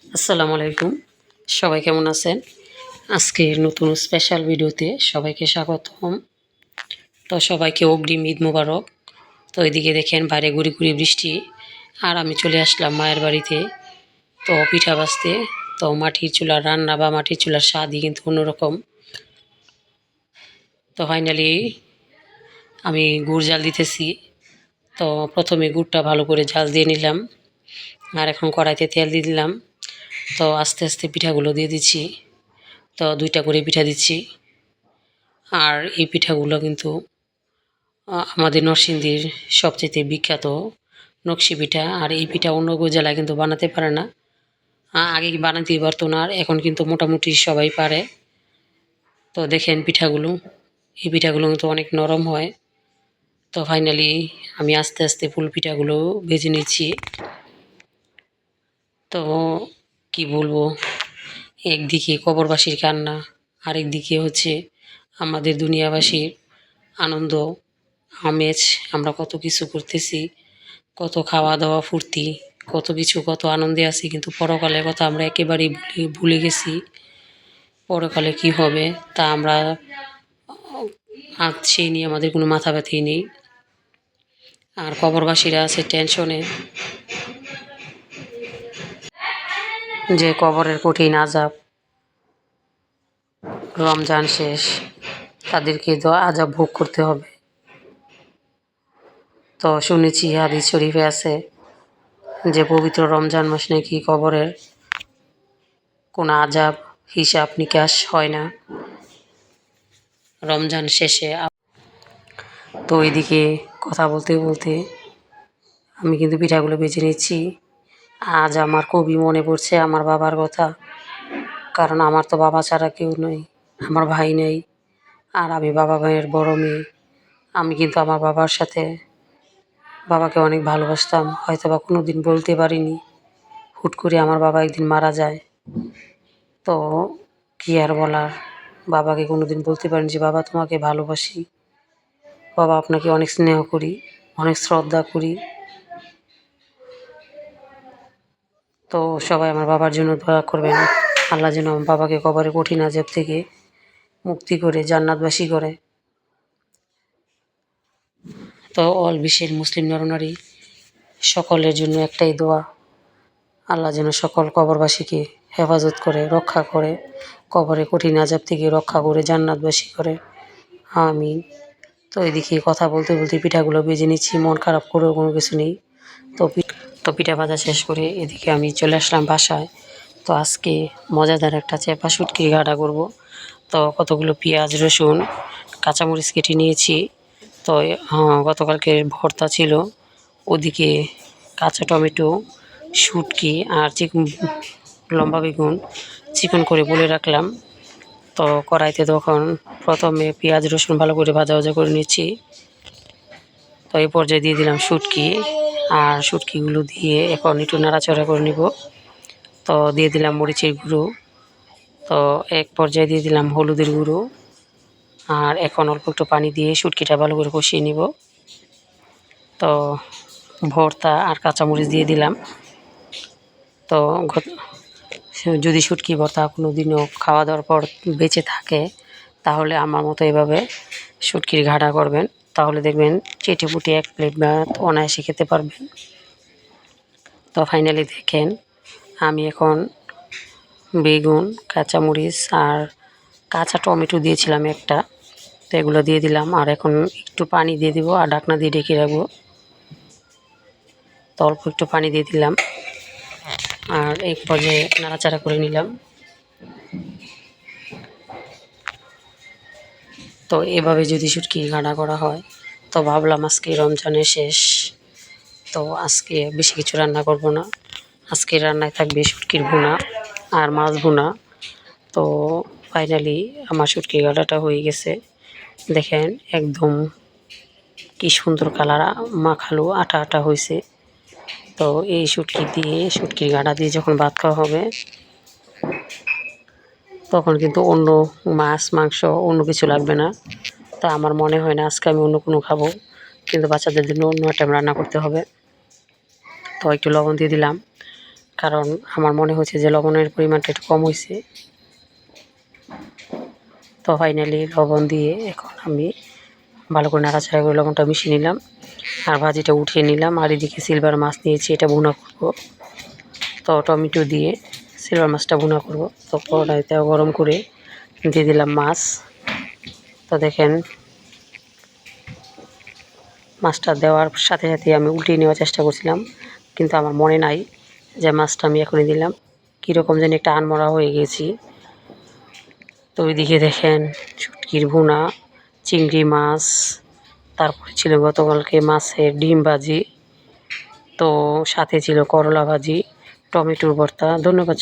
আসসালামু আলাইকুম। সবাই কেমন আছেন? আজকের নতুন স্পেশাল ভিডিওতে সবাইকে স্বাগতম। তো সবাইকে অগ্রিম ঈদ মোবারক। তো এদিকে দেখেন বাইরে গুড়ি গুড়ি বৃষ্টি, আর আমি চলে আসলাম মায়ের বাড়িতে। তো পিঠা ভাজতে। তো মাটির চুলার রান্না বা মাটির চুলার স্বাদই কিন্তু অন্যরকম। তো ফাইনালি আমি গুড় জাল দিতেছি। তো প্রথমে গুড়টা ভালো করে জাল দিয়ে নিলাম, আর এখন কড়াইতে তেল দিয়ে দিলাম। তো আস্তে আস্তে পিঠাগুলো দিয়ে দিচ্ছি। তো 2টা করে পিঠা দিচ্ছি। আর এই পিঠাগুলো কিন্তু আমাদের নরসিংদীর সবচেয়ে বিখ্যাত নকশি পিঠা। আর এই পিঠা অন্য জেলায় কিন্তু বানাতে পারে না। আগে বানাতেই পারতো না, আর এখন কিন্তু মোটামুটি সবাই পারে। তো দেখেন পিঠাগুলো, এই পিঠাগুলো কিন্তু অনেক নরম হয়। তো ফাইনালি আমি আস্তে আস্তে ফুল পিঠাগুলো ভেজে নিচ্ছি। তো কি বলবো, একদিকে কবরবাসীর কান্না, আরেকদিকে হচ্ছে আমাদের দুনিয়াবাসীর আনন্দ আমেজ। আমরা কত কিছু করতেছি, কত খাওয়া দাওয়া ফুর্তি, কত কিছু, কত আনন্দে আছি, কিন্তু পরকালের কথা আমরা একেবারেই ভুলে গেছি। পরকালে কি হবে তা আমরা সেই নিয়ে আমাদের কোনো মাথা ব্যথাই নেই। আর কবরবাসীরা আছে টেনশনে, যে কবরের কঠিন আযাব, রমজান শেষ, তাদেরকে তো আযাব ভোগ করতে হবে। তো শুনেছি হাদিস শরীফে আছে যে পবিত্র রমজান মাস নাকি কবরের কোনো আযাব হিসাব নিকাশ হয় না রমজান শেষে। তো এদিকে কথা বলতে বলতে আমি কিন্তু পিঠাগুলো বেছে নিচ্ছি। আজ আমার খুবই মনে পড়ছে আমার বাবার কথা, কারণ আমার তো বাবা ছাড়া কেউ নেই, আমার ভাই নেই, আর আমি বাবা ভাইয়ের বড় মেয়ে। আমি কিন্তু আমার বাবার সাথে বাবাকে অনেক ভালোবাসতাম, হয়তো বা কোনো দিন বলতে পারিনি। হুট করে আমার বাবা একদিন মারা যায়। তো কী আর বলার, বাবাকে কোনো দিন বলতে পারিনি যে বাবা তোমাকে ভালোবাসি, বাবা আপনাকে অনেক স্নেহ করি, অনেক শ্রদ্ধা করি। তো সবাই আমার বাবার জন্য দোয়া করবেন, আল্লাহ যেন আমার বাবাকে কবরের কঠিন আযাব থেকে মুক্তি করে জান্নাতবাসী করে। তো অল বিশ্বের মুসলিম নরনারী সকলের জন্য একটাই দোয়া, আল্লাহ যেন সকল কবরবাসীকে হেফাজত করে, রক্ষা করে, কবরের কঠিন আযাব থেকে রক্ষা করে জান্নাতবাসী করে, আমিন। তো এদিকে কথা বলতে বলতে পিঠাগুলো ভেজে নিচ্ছি, মন খারাপ করেও কোনো কিছু নেই। তো পিঠা ভাজা শেষ করে এদিকে আমি চলে আসলাম বাসায়। তো আজকে মজাদার একটা চেপা শুটকির ঘাটা করব। তো কতগুলো পেঁয়াজ, রসুন, কাঁচামরিচ কেটে নিয়েছি। তো গতকালকে ভর্তা ছিল, ওদিকে কাঁচা টমেটো, শুটকি আর লম্বা বেগুন চিকন করে বলে রাখলাম। তো কড়াইতে তখন প্রথমে পেঁয়াজ রসুন ভালো করে ভাজা ভাজা করে নিচ্ছি। তো এই পর্যায়ে দিয়ে দিলাম শুটকি, আর শুটকিগুলো দিয়ে এখন একটু নাড়াচাড়া করে নিব। তো দিয়ে দিলাম মরিচের গুঁড়ো, তো এক পর্যায়ে দিয়ে দিলাম হলুদের গুঁড়ো, আর এখন অল্প একটু পানি দিয়ে শুটকিটা ভালো করে কষিয়ে নিব। তো ভর্তা আর কাঁচামরিচ দিয়ে দিলাম। তো যদি শুটকি ভর্তা কোনো দিনও খাওয়া দাওয়ার পর বেঁচে থাকে, তাহলে আমার মতো এভাবে শুটকির ঘাটা করবেন, তাহলে দেখবেন চেটেপুটে 1 প্লেট ভাত অনায়াসে খেতে পারবেন। তো ফাইনালি দেখেন আমি এখন বেগুন, কাঁচামরিচ আর কাঁচা টমেটো দিয়েছিলাম একটা, তো এগুলো দিয়ে দিলাম। আর এখন একটু পানি দিয়ে দিব আর ঢাকনা দিয়ে ঢেকে রাখবো। তো অল্প একটু পানি দিয়ে দিলাম, আর এক পর্যায়ে নাড়াচাড়া করে নিলাম। তো এভাবে যদি শুটকি ঘাটা করা হয়, তো ভাবলাম আজকে রমজানের শেষ, তো আজকে বেশি কিছু রান্না করব না। আজকে রান্নায় থাকবে শুটকির ভুনা আর মাছ ভুনা। তো ফাইনালি আমার শুটকি ঘাটাটা হয়ে গেছে। দেখেন একদম কি সুন্দর কালার, মাখালো আটা আটা হয়েছে। তো এই শুটকির ঘাটা দিয়ে যখন ভাত খাওয়া হবে, তখন কিন্তু অন্য মাছ মাংস অন্য কিছু লাগবে না। তা আমার মনে হয় না আজকে আমি অন্য কোনো খাবো, কিন্তু বাচ্চাদের জন্য অন্য একটা রান্না করতে হবে। তো একটু লবণ দিয়ে দিলাম, কারণ আমার মনে হচ্ছে যে লবণের পরিমাণটা একটু কম হয়েছে। তো ফাইনালি লবণ দিয়ে এখন আমি ভালো করে নাড়াচাড়া করে লবণটা মিশিয়ে নিলাম আর ভাজিটা উঠিয়ে নিলাম। আর এদিকে সিলভার মাছ নিয়েছি, এটা ভুনা করব। তো টমেটো দিয়ে সিলভার মাছটা ভুনা করব। তো কড়াইতে গরম করে দিয়ে দিলাম মাছ। তো দেখেন মাছটা দেওয়ার সাথে সাথে আমি উল্টিয়ে নেওয়ার চেষ্টা করছিলাম, কিন্তু আমার মনে নাই যে মাছটা আমি এখনই দিলাম। কীরকম যেন একটা আনমরা হয়ে গেছি। তো ওইদিকে দেখেন শুটকির ভুনা, চিংড়ি মাছ, তারপরে ছিল গতকালকে মাছের ডিম ভাজি, তো সাথে ছিল করলা ভাজি, টমেটোর ভর্তা। ধন্যবাদ।